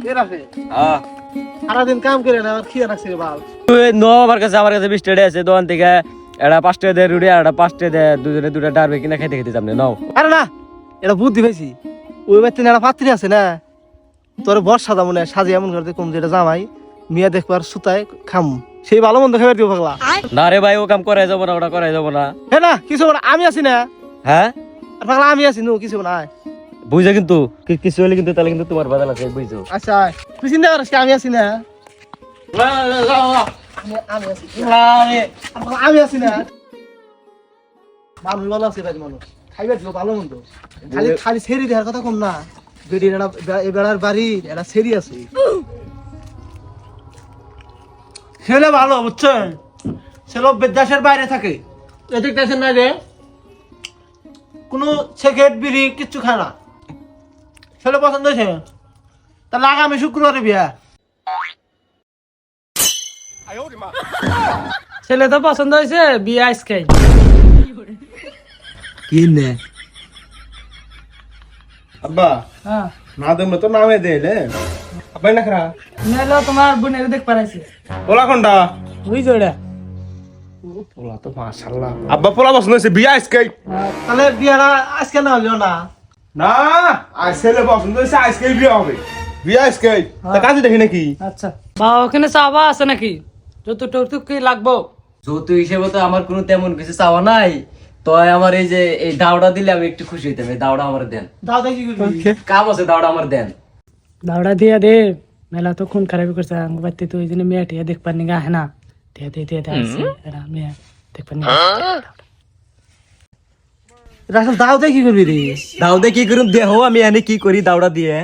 কে রাখে সারাদিন কাম করে না আমার খেয়ে রাখছে বাল। তুই নো আমার কাছে 20 টাকা আছে দোকান থেকে এটা 5 টাকা দেয় রুটি আর এটা 5 টাকা দেয়, দুজনে দুটা ডারবে কিনা খাইতে খেতে যাবো নাও। আরে না এটা বুদ্ধি পেয়েছি, ওই বাড়িতে একটা পাত্রী আছে না, তোর বর্ষা দাম মনে সাজে এমন করতে কম যেটা জামাই মিয়া দেখবার সুতায় খাম, সেই ভালো মন্দ খাবার দিব পাগলা। না রে ভাই ও কাম করাই যাবো না, ওটা করাই যাবো না। হে না কিছু না, আমি আছি না, হ্যাঁ আর পাগলা আমি আছি নু, কিছু না। বুঝছো কিন্তু কিছু হলে কিন্তু তাহলে কিন্তু তোমার বাদাল আছে বুঝছো। আচ্ছা তুই চিন্তা করিস কি আমি আছি না, আমি আছি, আমি আছি না। মানুষ ভালো আছে ভাই, মানুষ খাইবার দিব ভালো মন্দ, খালি খালি ছেড়ে দেওয়ার কথা কম না, বেড়ির বেড়ার বাড়ির একটা ছেড়ি আছে, ছেলে ভালো বুঝছেন, ছেলে দেশের বাইরে থাকে, এদিক দেশের না যে কোনো সিগারেট বিড়ি কিচ্ছু খায় না, ছেলে পছন্দ হয়েছে, তাহলে আগামী শুক্রবারে বিয়া। ছেলে তো পছন্দ হয়েছে, বিয়ে আজকে। কি নে আব্বা হ্যাঁ না দেবো তো নামে দেলে আব্বাই না খারা মেলো তোমার বোনের দেখ পারাইছে পোলা কোনটা বুঝছো এটা। পোলা তো মাশাআল্লাহ আব্বা পোলা পছন্দ হয়েছে বিয়া আজকে, তাহলে বিয়াটা আজকে না হলো না, না আজকে পছন্দ হয়েছে আজকে বিয়া হবে, বিয়া আজকে তা কাজে দেখি নাকি। আচ্ছা বাবা ওখানে চাওয়া আছে নাকি, যতটুকু কি লাগবো? যৌতুক হিসেবে তো আমার কোনো তেমন কিছু চাওয়া নাই, তো আমার এই যে এই দাওটা দিলে আমি একটু খুশি হইতাম। এই দাওটা আমার দেন, দাও দেখি কাম আছে দাওটা আমার দেন। দাওড়া দিয়া দে, মেলা তো খুন খারাপি করছে আমার বাড়িতে, তো ওই জন্য মেয়ে টিয়া দেখ পারনি গা, হ্যাঁ না টিয়া দিয়ে আসছে এরা মেয়ে দেখ পারনি। রাসেল দাও দেখি করবি রে, দাও দে কি করুম দেহ, আমি এনে কি করি দাওটা দিয়ে।